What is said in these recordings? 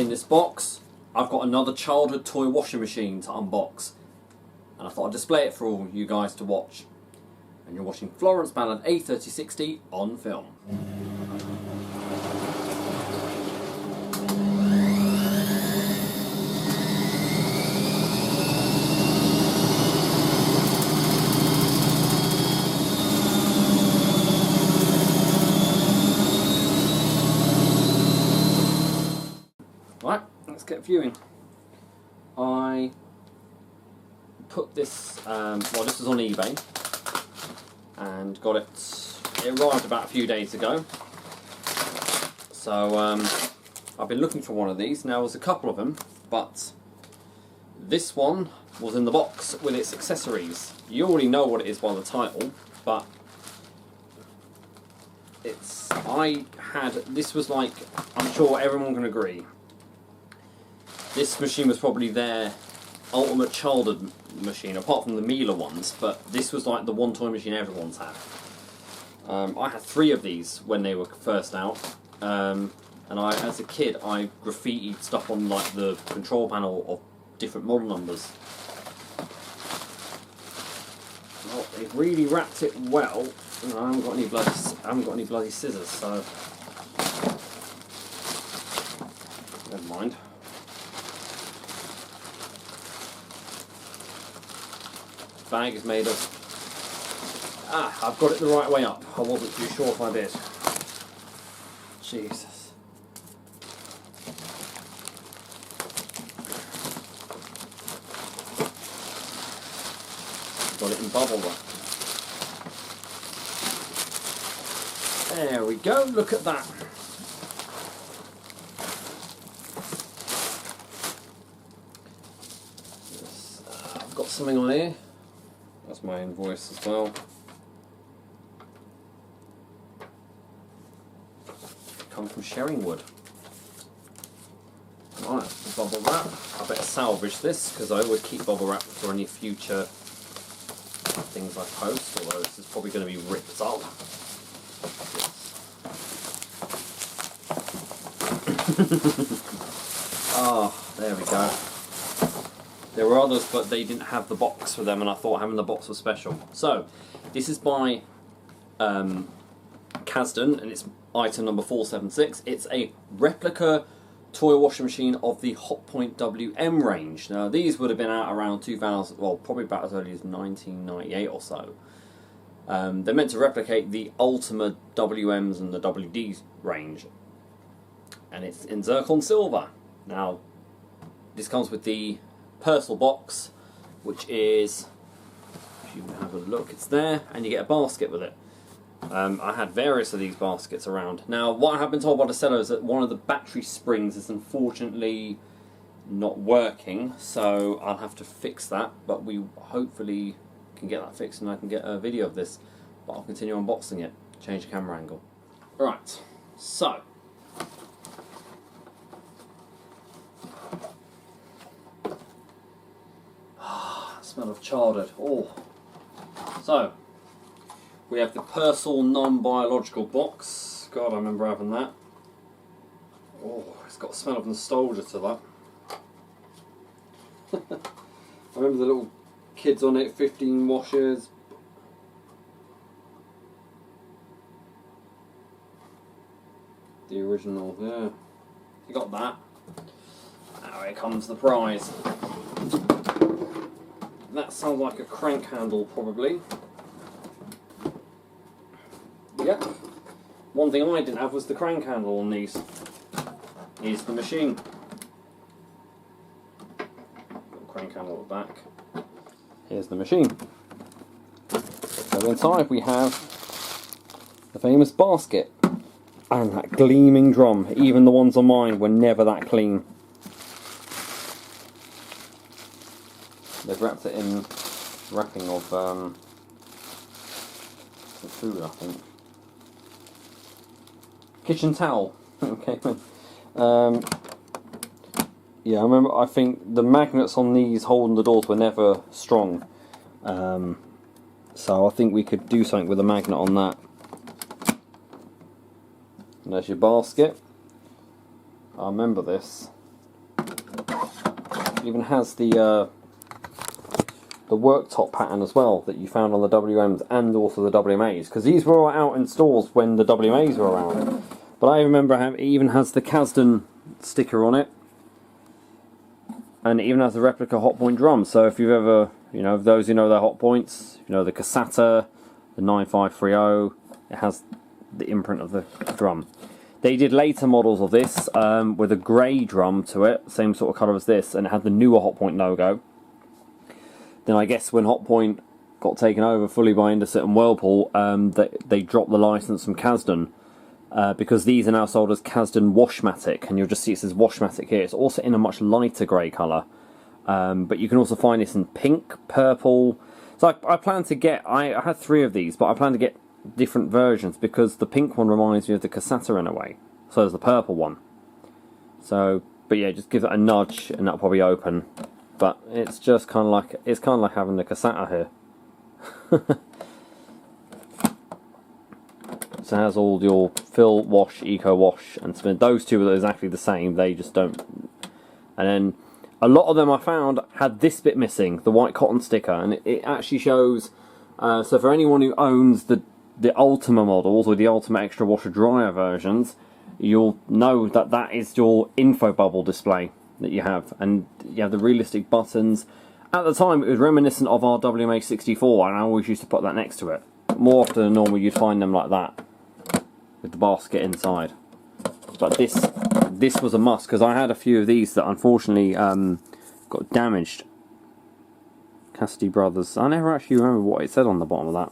in this box, I've got another childhood toy washing machine to unbox. And I thought I'd display it for all you guys to watch. And you're watching Florence Ballard A3060 on film. Right, let's get viewing. I put this, well, this was on eBay and got it. It arrived about a few days ago. So I've been looking for one of these. Now there's a couple of them, but this one was in the box with its accessories. You already know what it is by the title, but this was like, I'm sure everyone can agree, this machine was probably their ultimate childhood machine, apart from the Miele ones, but this was like the one toy machine everyone's had. I had 3 of these when they were first out, and as a kid I graffitied stuff on like the control panel of different model numbers. Well, they've really wrapped it well, and I haven't got any bloody scissors, so never mind. Bag is made of... I've got it the right way up. I wasn't too sure if I did. Jesus. Got it in bubble wrap. There we go, look at that. Yes, I've got something on here. That's my invoice as well. Come from Sherringwood. Right, bubble wrap. I better salvage this because I always keep bubble wrap for any future things I post, although this is probably going to be ripped up. There we go. There were others, but they didn't have the box for them, and I thought having the box was special. So, this is by Casdon, and it's item number 476. It's a replica toy washing machine of the Hotpoint WM range. Now, these would have been out around 2000, well, probably about as early as 1998 or so. They're meant to replicate the ULTIMA WMs and the WDs range, and it's in zircon silver. Now, this comes with the personal box, which is, if you have a look, it's there, and you get a basket with it. I had various of these baskets around. Now, what I have been told by the seller is that one of the battery springs is unfortunately not working, so I'll have to fix that, but we hopefully can get that fixed and I can get a video of this, but I'll continue unboxing it, change the camera angle. Right, so smell of childhood. Oh, so we have the Persol non-biological box. God, I remember having that. Oh, it's got a smell of nostalgia to that. I remember the little kids on it, 15 washers. The original, yeah. You got that. Now here comes the prize. That sounds like a crank handle, probably. Yep. One thing I didn't have was the crank handle on these. Here's the machine. Little crank handle at the back. Here's the machine. So inside we have the famous basket and that gleaming drum. Even the ones on mine were never that clean. They've wrapped it in wrapping of some food, I think. Kitchen towel. Okay. Yeah, I remember. I think the magnets on these holding the doors were never strong, so I think we could do something with a magnet on that. And there's your basket. I remember this. even has the worktop pattern as well that you found on the WMs and also the WMAs, because these were all out in stores when the WMAs were around. But I remember it even has the Casdon sticker on it, and it even has the replica Hotpoint drum. So if you've ever, you know, those who know their Hotpoints, you know, the Cassata, the 9530, it has the imprint of the drum. They did later models of this with a grey drum to it, same sort of colour as this, and it had the newer Hotpoint logo. Then I guess when Hotpoint got taken over fully by Indesit and Whirlpool, they dropped the license from Casdon, because these are now sold as Casdon Washmatic, and you'll just see it says Washmatic here. It's also in a much lighter grey colour, but you can also find this in pink, purple. So I plan to get, I had 3 of these, but I plan to get different versions, because the pink one reminds me of the Cassata in a way, so does the purple one. So, but yeah, just give it a nudge and that'll probably open. But it's just kind of like having the Cassata here. So it has all your fill, wash, eco wash, and spin. Those two are exactly the same. They just don't. And then a lot of them I found had this bit missing, the white cotton sticker, and it actually shows. So for anyone who owns the ULTIMA models or the ULTIMA extra washer dryer versions, you'll know that that is your info bubble display that you have, and you have the realistic buttons. At the time it was reminiscent of our WMA64, and I always used to put that next to it. More often than normal you'd find them like that, with the basket inside. But this was a must, because I had a few of these that unfortunately got damaged. Cassidy Brothers. I never actually remember what it said on the bottom of that.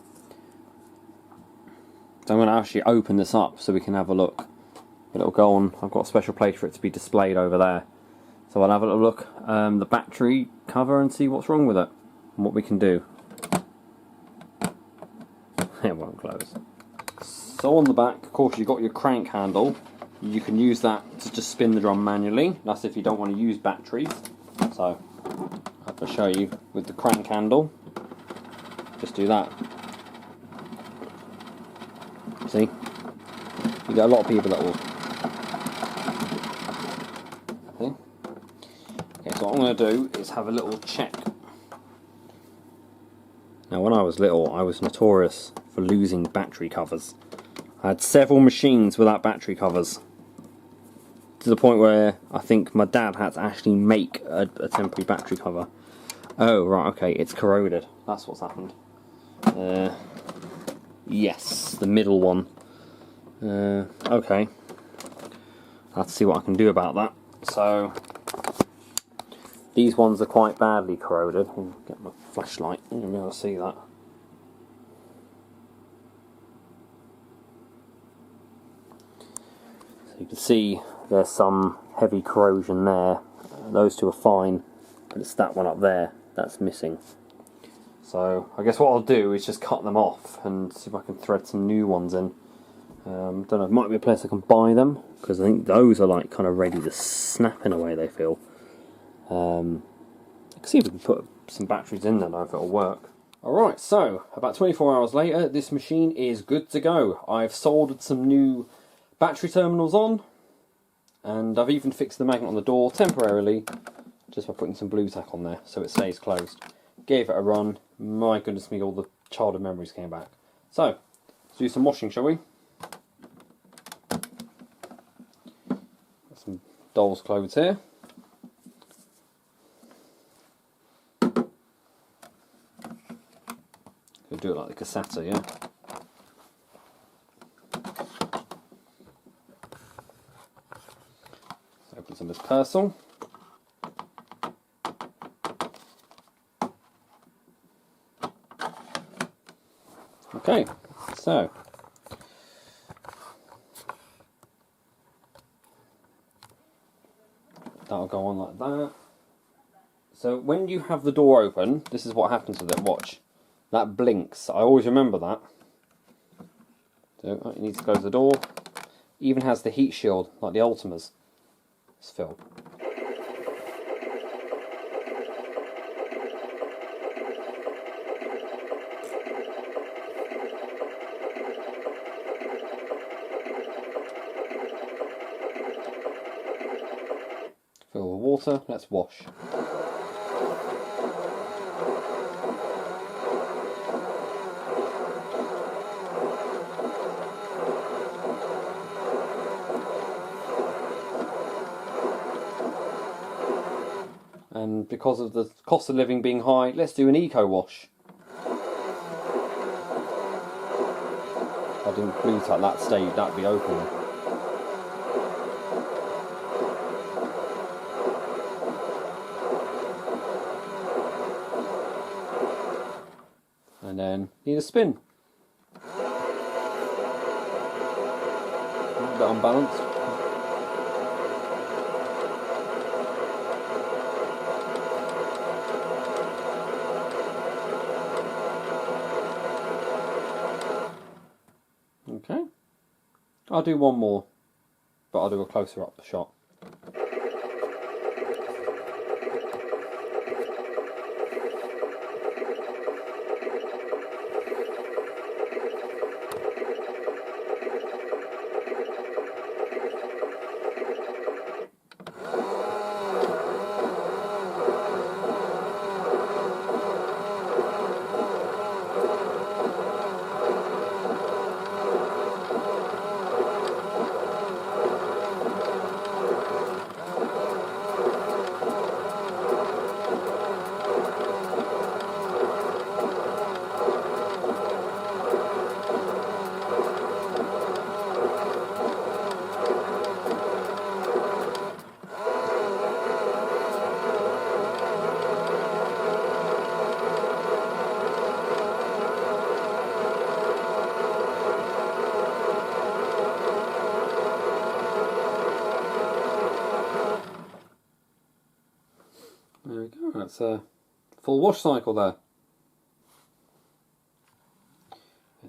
So I'm going to actually open this up so we can have a look. It'll go on. I've got a special place for it to be displayed over there. So I'll have a little look the battery cover and see what's wrong with it and what we can do. It won't close. So on the back, of course, you've got your crank handle. You can use that to just spin the drum manually. That's if you don't want to use batteries. So I have to show you with the crank handle. Just do that. See? You get a lot of people that will. See? Okay, so what I'm going to do is have a little check. Now, when I was little, I was notorious for losing battery covers. I had several machines without battery covers, to the point where I think my dad had to actually make a temporary battery cover. Oh, right, okay, it's corroded. That's what's happened. Yes, the middle one. Okay. I'll have to see what I can do about that. So, these ones are quite badly corroded. I'll get my flashlight, you'll be able to see that. So you can see there's some heavy corrosion there. Those two are fine, but it's that one up there that's missing. So I guess what I'll do is just cut them off and see if I can thread some new ones in. Don't know, it might be a place I can buy them, because I think those are like kind of ready to snap in a way, they feel. I can see if we can put some batteries in there though, if it'll work. Alright, so about 24 hours later, this machine is good to go. I've soldered some new battery terminals on, and I've even fixed the magnet on the door temporarily, just by putting some blue tack on there so it stays closed. Gave it a run. My goodness me, all the childhood memories came back. So, let's do some washing, shall we? Got some doll's clothes here. Could do it like the Cassata, yeah? Let's open some of this Persil. Okay, so that'll go on like that. So when you have the door open, this is what happens with it, watch. That blinks, I always remember that. So you need to close the door. Even has the heat shield, like the Ultimas. It's filled. Fill with water, let's wash. And because of the cost of living being high, let's do an eco wash. I didn't boot at that stage, that'd be open. And then need a spin. A bit unbalanced. Okay, I'll do one more, but I'll do a closer up shot. There we go, that's a full wash cycle there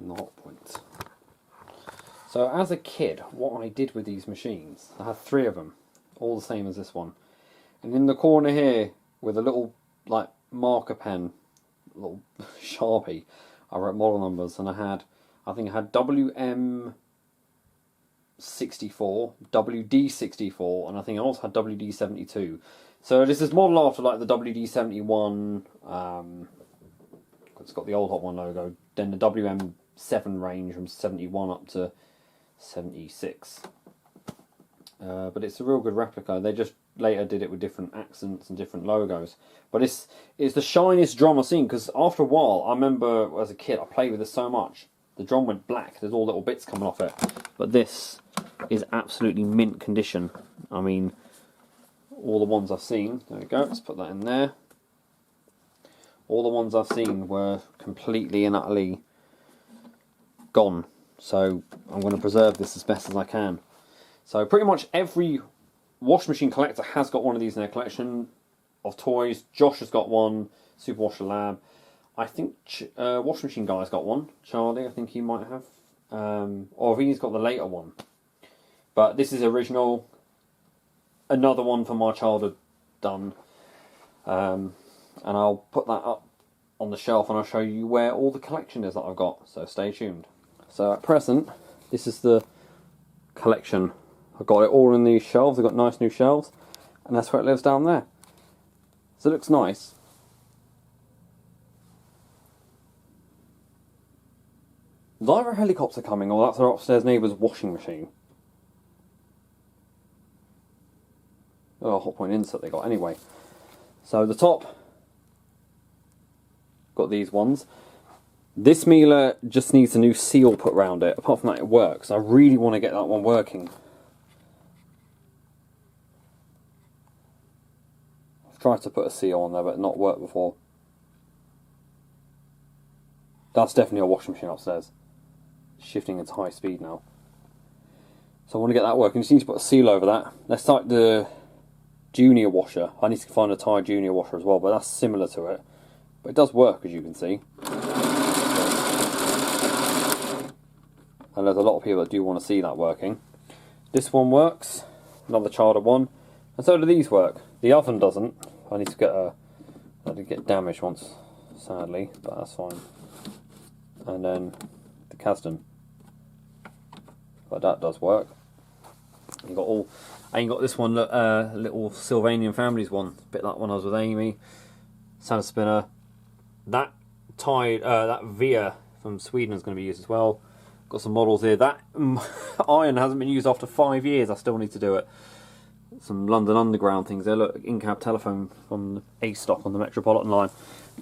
in the Hotpoint. So as a kid, what I did with these machines, I had 3 of them, all the same as this one. And in the corner here, with a little like marker pen, little Sharpie, I wrote model numbers, and I think I had WM64, WD64, and I think I also had WD72. So this is modelled after like the WD71, it's got the old Hot One logo, then the WM7 range from 71 up to 76. But it's a real good replica. They just later did it with different accents and different logos. But it's the shiniest drum I've seen, because after a while, I remember as a kid, I played with this so much. The drum went black, there's all little bits coming off it. But this is absolutely mint condition. I mean, all the ones I've seen, there we go, let's put that in there. All the ones I've seen were completely and utterly gone. So I'm going to preserve this as best as I can. So pretty much every wash machine collector has got one of these in their collection of toys. Josh has got one, Super Washer Lab. I think Wash Machine Guy's got one. Charlie, I think he might have. Or I think he's got the later one. But this is original. Another one from my childhood done. And I'll put that up on the shelf and I'll show you where all the collection is that I've got. So stay tuned. So at present, this is the collection. I've got it all in these shelves. I've got nice new shelves. And that's where it lives down there. So it looks nice. There's either a helicopter coming or that's our upstairs neighbour's washing machine. Oh, Hotpoint Indesit they got anyway. So the top, got these ones. This Miele just needs a new seal put around it. Apart from that, it works. I really want to get that one working. I've tried to put a seal on there, but not worked before. That's definitely a washing machine upstairs. Shifting into high speed now. So I want to get that working. Just need to put a seal over that. Let's start the junior washer. I need to find a Thai junior washer as well, but that's similar to it. But it does work, as you can see. And there's a lot of people that do want to see that working. This one works. Another childhood one. And so do these work. The oven doesn't. I need to get I did get damaged once, sadly, but that's fine. And then the Casdon. But that does work. You got all. And you got this one, little Sylvanian Families one. A bit like when I was with Amy. Santa spinner. That Thai, that Via from Sweden is going to be used as well. Got some models here. That iron hasn't been used after 5 years. I still need to do it. some London Underground things there. Look, in-cab telephone from A stock on the Metropolitan line.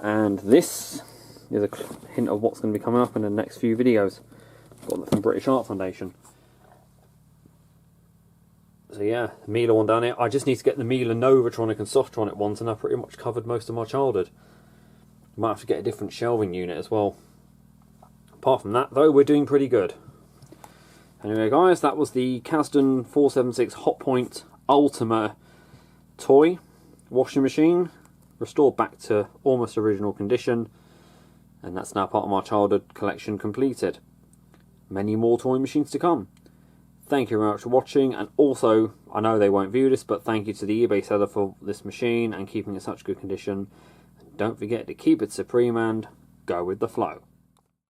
And this is a hint of what's going to be coming up in the next few videos. Got that from British Art Foundation. So yeah, the Miele one down here. I just need to get the Miele Novatronic and Softronic ones, and I've pretty much covered most of my childhood. Might have to get a different shelving unit as well. Apart from that, though, we're doing pretty good. Anyway, guys, that was the Casdon 476 Hotpoint Ultima toy washing machine, restored back to almost original condition, and that's now part of my childhood collection completed. Many more toy machines to come. Thank you very much for watching, and also, I know they won't view this, but thank you to the eBay seller for this machine and keeping it in such good condition. Don't forget to keep it supreme and go with the flow.